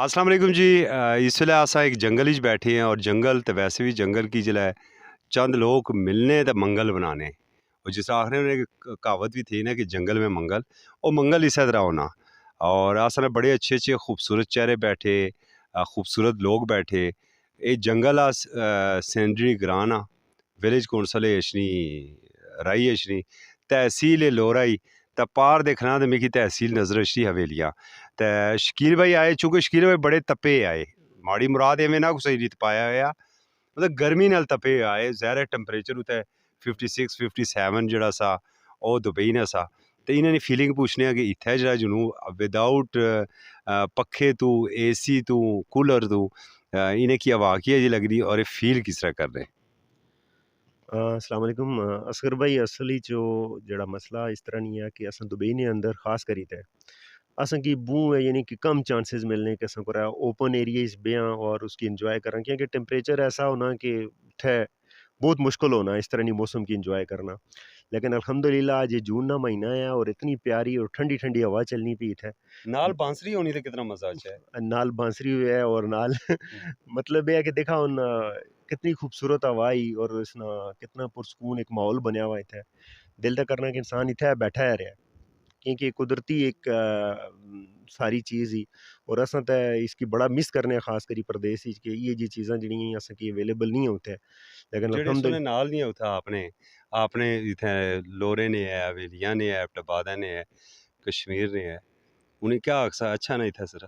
अस्सलाम वालेकुम जी। इस वेल्ले अस एक जंगल च बैठे हैं और जंगल तो वैसे भी जंगल की जिसलै चंद लोग मिलने ते मंगल बनाने। और जिस आखने ने कहावत भी थी ना कि जंगल में मंगल, और मंगल इस तरह होना। और अस ने बड़े अच्छे अच्छे खूबसूरत चेहरे बैठे, खूबसूरत लोग बैठे। ये जंगल अस सेंडरी ग्राना विलेज कौंसल यशनी राई यशनी तहसील लोराई ते पार देखना तो मिगी तहसील नजर अशरी हवेलियाँ। ते शकील भाई आए, चूंकि शकील भाई बड़े तपे आए, माड़ी मुराद इवें ना कुसै रीत पाया होया, मतलब गर्मी नाल तपे आए। ज़ाहिर है टैंपरेचर उत्थे 56-57 जेह्ड़ा सा ओह् दुबई ने सा। ते इन्हां दी फीलिंग पुच्छने आं कि इत्थै जेह्ड़ा जनू विदाउट पक्खे तू AC तू कूलर तू इन्हें की हवा किहो जेही लगदी और एह् फील किस तरह करदे? अस्सलाम वालेकुम असगर भाई असली जो जेड़ा मसला इस तरह नहीं है कि असां दुबई ने अंदर खास करी ते असां की बूँ है यानी कि कम चांसेस मिलने के असां को ओपन एरिया बें और उसकी इंजॉय करें क्योंकि टेम्परेचर ऐसा होना कि उत्थे बहुत मुश्किल होना इस तरह की मौसम की इंजॉय करना। लेकिन अल्हम्दुलिल्लाह आज ये जून का महीना है और इतनी प्यारी और ठंडी ठंडी हवा चलनी पी इत्थे। नाल बांसुरी होनी तो कितना मजा अच्छा है। नाल बांसुरी है और नाल मतलब ये है कि देखा हुन कितनी खूबसूरत हवा आई और इसना कितना पुरसकून एक माहौल बनया हुआ इत्थे। दिल तो करना कि इंसान इत्थे बैठा है रहा क्योंकि कुदरती एक सारी चीज़ ही और असां ते इसकी बड़ा मिस करने खास करी प्रदेश च कि ये जी चीज़ां जेह्ड़ियां असें की अवेलेबल नहीं होते लेकिन जेह्ड़े सुने अल्हम्दुलिल्लाह नाल नहीं उत्थै अपने अपने इत्थै लोरे ने है, हवेलियां ने है, टबादा ने है, कश्मीर ने है, उ'नें क्या आखसा अच्छा ना इत्थै सर?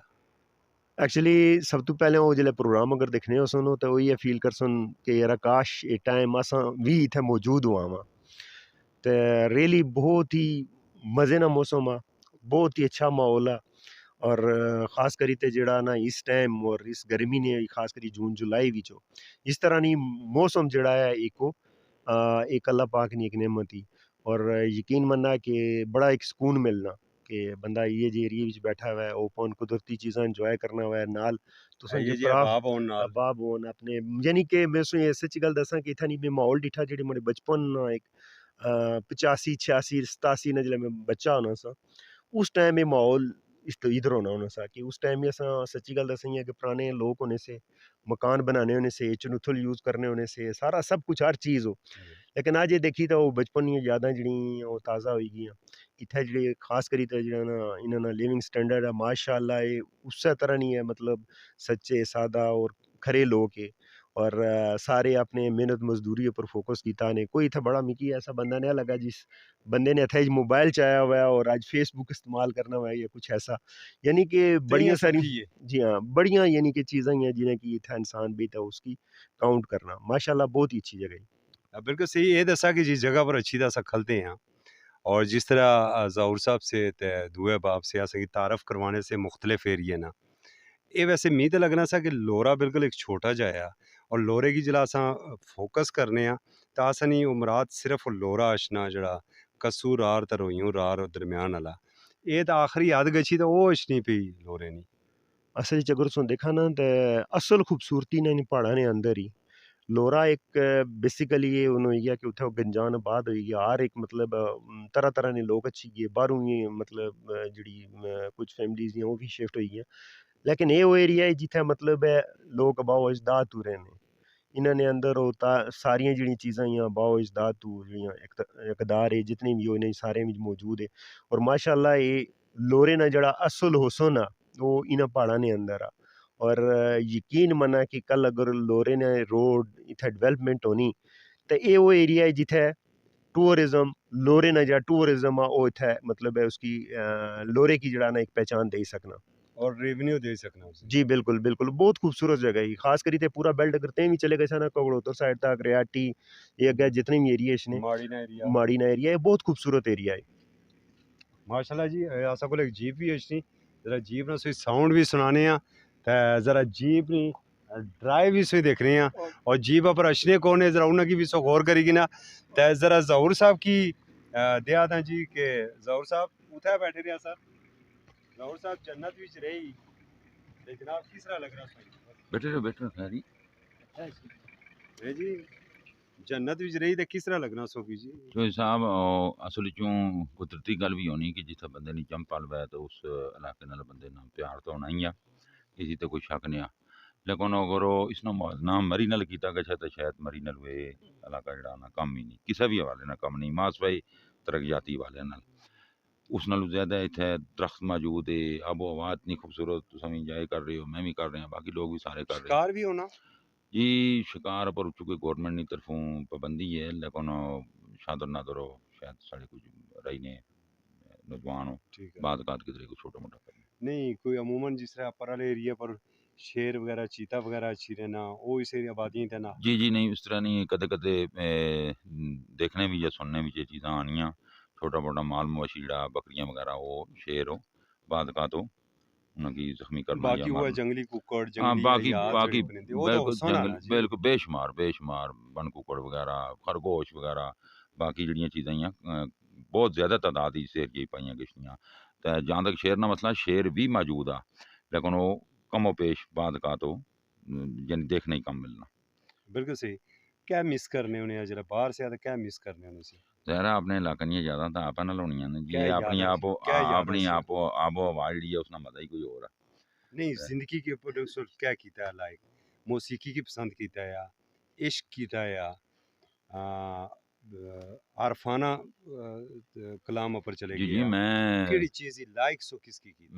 एक्चुअली सब तो पहले वो जिसले प्रोग्राम अगर दिक्खने हो सुनो तो वही फील कर सुन कि यार काश ये टाइम असां भी इत्थे मौजूद हुआ वा ते रियली बहुत ही मज़े ना मौसम आ, बहुत ही अच्छा माहौल आ और ख़ास करी ते जेह्ड़ा ना इस टाइम और इस गर्मी ने ख़ास करी जून जुलाई विच इस तरह नी मौसम जेह्ड़ा है एक अल्लाह पाक नी एक नेमत ही और यकीन मन्ना कि बड़ा एक सुकून मिलना कि बंदा इ'यै जेह् एरिये विच बैठा हुआ है ओपन कुदरती चीज़ां एंजॉय करना हुआ है नाल तुसें जो ये जी भ्रा हबाब होन नाल। अहबाब होन अपने यानी कि मैं तुसें सच्ची गल्ल दस्सां कि इत्थै नी मैं माहौल डिठा जेह्ड़े मेरे बचपन इक 85-86-87 ने जिसलै मैं बच्चा होना सा उस टाइम ये माहौल इधर होना होना सा कि उस टाइम में असां सच्ची गल्ल दस्सां इ'यां कि पुराने लोग होने से मकान बनाने होने से चनुथल यूज़ करने होने से सारा सब कुछ हर चीज़ हो लेकिन अज ये देखी तो बचपन दियां यादां जेह्ड़ियां ओह् ताज़ा होई गेइयां इत्थै जेह्ड़े खास करी ते जेह्ड़ा ना इन्हां दा लिविंग स्टैंडर्ड है माशाअल्लाह एह् उस्सै तरह नहीं है मतलब सच्चे सादा और खरे लोग हे और सारे अपने मेहनत मजदूरी उप्पर फोकस कीता ने कोई इत्थै बड़ा मिगी ऐसा बंदा नेहा लग्गा जिस बंदे ने इत्थै मोबाइल चाया हुआ है और आज फेसबुक इस्तेमाल करना हुआ है या कुछ ऐसा यानी कि ते इ'यां बड़ियां सारी सौखी है। जी हाँ बड़ियां यानी कि चीज़ां ही हैं जिन्हें कि इत्थै इंसान भी था उसकी काउंट करना माशाल्लाह बहुत ही अच्छी जगह है। बिल्कुल सही ये दसा कि जिस जगह पर अच्छी तरह खलते हैं और जिस तरह ज़हूर साहब से ते दुए बाप से असें तारफ़ करवाने से मुख्तलिफ एरिये ना ये वैसे मी तो लगना सा कि लोरा बिल्कुल एक छोटा जहा और लोरे की जिला असां फोकस करने तो अस नहीं उमराद सिर्फ लोरा अशना जड़ा कसूर रार ते रोइयों रार और दरम्यान आला ये तो आखिरी याद गच्छी तो वो अशनी पी लोरे नहीं। असल च अगर तुसें देखा ना ते असल खूबसूरती ने इन प्हाड़ां ने अंदर ही लोरा एक बेसिकली ये हून होई गेआ कि उत्थै गंजान आबाद होई गेआ हर एक मतलब तरह तरह दे लोक अच्छी गे बाह्रों मतलब जेह्ड़ी कुछ फैमिलीज दियां ओह् बी शिफ्ट होई गेइयां लेकिन एह् ओह् एरिया ऐ जित्थै मतलब लोक बाओ अजदाद तू रहे ने इन्हां ने अंदर सारियां जेह्ड़ियां चीज़ां हियां बाओ अजदाद तू जेह्ड़ियां इकदार है जितने भी हो इन्हें सारे बिच मौजूद है और माशाअल्लाह एह् लोरे ना जेह्ड़ा असल हुस्न आ ओह् इन्हां प्हाड़ां ने अंदर आ और यकीन मन्ना कि कल अगर लोरे ने रोड इत्थै डेवलपमेंट होनी ते एह् ओह् एरिया है जित्थै टूरिज्म लोरे ना जेह्ड़ा टूरिज्म आ ओह् इत्थै मतलब है उसकी लोरे की जेह्ड़ा ना एक पहचान देई सकना। और रेवेन्यू दे सकना उसे। जी, बिल्कुल, बिल्कुल, बहुत खूबसूरत जगह है ये, ख़ास करी ते पूरा बेल्ट अगर तें भी चले गए ना कगड़ोतर साइड तक रियाटी ये अग्गें जितने भी एरिया इसने माड़ी ना एरिया। माड़ी ना एरिया है बहुत खूबसूरत एरिया है। माशाल्लाह जी असा को एक जीप भी अच्छी जरा जीप ना सुई साउंड भी सुनाने ते जरा जीप नी ड्राइव भी सुई देखने और जीप पर अशने कौन है जरा उन्हें भी सो गौर करेगी ना ते जरा जहूर साहब की दिया था जी के जहूर साहब उठा बैठे रहे सर जहूर साहब जन्नत विच रही ते जनाब किस तरह लग रहा बेटर खैरी है जी जन्नत विच रही ते किस तरह लगना सोफी जी। तो साहब असल चों कुदरती गल भी होनी कि जिथे बंदे ने चंप पल वै तो उस इलाके नाल बंदे नाल प्यार तो होना ही आ इसी तो कोई शक नहीं आ लेकिन अगर वो इसना मुआवजना मरी नाल कीता गया तो शायद मरी नाल वे इलाका जड़ा ना कम ही नहीं किसी भी हवाले ना कम नहीं मास भाई तरक्याती हवाले नाल उस नालों ज़्यादा इत्थे दरख्त मौजूद है आबो हवा इतनी खूबसूरत तुम इंजॉय कर रहे हो मैं भी कर रहे हैं बाकी लोग भी सारे कर रहे हैं शिकार भी होना जी शिकार पर चूंकि गवर्नमेंट की तरफों पाबंदी है लेकिन शादर नादर हो शायद साढ़े कुछ रही ने नौजवान हो ठीक है बाद कात किधरे को छोटा मोटा करने नहीं कोई अमूमन जिस तरह अपर वाले एरिया पर शेर वगैरह चीता वगैरह अच्छी रहना वो इस एरिया आबादियां ते ना जी जी नहीं उस तरह नहीं कदे कदे देखने भी या सुनने भी ये चीज़ां आनियां छोटा मोटा माल मवेशी जड़ा बकरियां वगैरह वो शेर हो बाद का तो उनकी जख्मी करना या बाकी वो है मारना जंगली कुक्कड़ हाँ जंगली बाकी हयात जड़े बाकी परिंदे वो तो बिल्कुल हुसन जंगल आना जी बिल्कुल बेशुमार बेशुमार बन कुकड़ वगैरह खरगोश वगैरह बाकी जड़ियाँ चीज़ां ही बहुत ज़्यादा तादाद ही शेर की पाइयां गश्तियाँ तो जहाँ तक शेर ना मसला शेर भी मौजूद आ लेकिन वो कमो पेश बाद का तो यानी देखने ही कम मिलना बिल्कुल सही क्या मिस करने उन्हें जरा बाहर से आते क्या मिस करने उन्हें से ज़ाहिर अपने इलाके नी ज़्यादा तो आप ना लाउनियां ने जी क्या अपनी याद आप क्या याद अपनी सी आबो हवा जी है उसका मजा ही कोई और नहीं है जिंदगी के ऊपर उस वक्त क्या कीता है लाइक मौसीकी की पसंद कीता है या इश्क कीता है या आरफाना कलाम पर चले जी गए जी या मैं केड़ी चीज़ ही लाइक सो किसकी की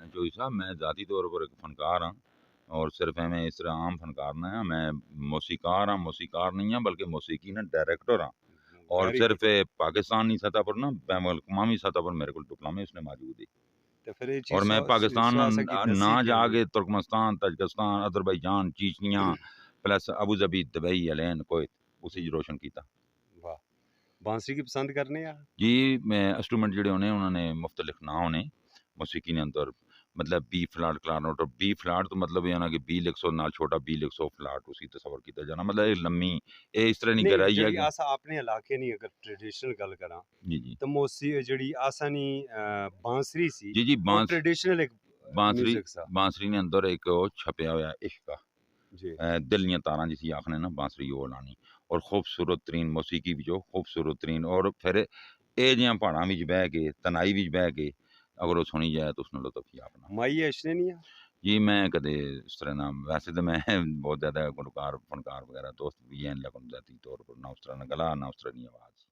जो साहब मैं ज़ाती तौर पर एक फनकार हाँ और सिर्फ मैं इस तरह आम फनकार ना हाँ मैं मौसीकार हाँ मौसीकार नहीं हाँ बल्कि मौसीकी ना डायरेक्टर हाँ और वेरी सिर्फ गुड पाकिस्तानी सतह पर ना बैनुल-अक़वामी सतह पर मेरे को डिप्लोमा इसमें मौजूद है तो फिर ये और चीज़ मैं पाकिस्तान सुहासा की ना दसी की होंगी जाके Turkmenistan Tajikistan Azerbaijan Chechnya plus Abu Dhabi Dubai Al Ain Kuwait उसी च रोशन किया वाह बांसुरी की पसंद करने या जी मैं इंस्ट्रूमेंट जोड़े होने उन्होंने मुख्तलिफ ना होने मौसीकी ने अंदर मतलब बी फ्लैट क्लारनेट और बी फ्लैट तो मतलब ये ना कि बी लिख सौ नाल छोटा बी लिख सौ फ्लैट उसी तस्वर किया जाना मतलब ये लम्मी ये इस तरह नहीं नहीं गहराई है जड़ी कि अस अपने इलाके नहीं अगर ट्रेडिशनल गल करा जी जी तो मौसी जड़ी आसानी बांसुरी सी जी जी वो ट्रेडिशनल एक बांसुरी म्यूजिक सा बांसुरी ने अंदर एक वो छपया हुआ इश्क का जी दिल दियां तारां जिसी आखने ना बांसुरी ओह् लानी और खूबसूरत तरीन मौसीकी भी जो खूबसूरत तरीन और फिर ਇਹ ਜਿਹੀਆਂ ਪਹਾੜਾਂ ਵਿੱਚ ਬਹਿ ਕੇ ਤਨਾਈ ਵਿੱਚ ਬਹਿ ਕੇ ਅਗਰ ਉਹ ਸੁਣੀ ਜਾਏ ਤਾਂ ਉਸ ਨਾਲ ਲੁਤਫ ਹੀ ਆਪਣਾ माई अशने नहीं है जी मैं कदे इस तरह ना वैसे तो मैं बहुत ज़्यादा गुलकार फनकार वगैरह दोस्त भी हैं लेकिन ज़ाती तौर पर ना उस तरह ना गला ना उस तरह नहीं आवाज़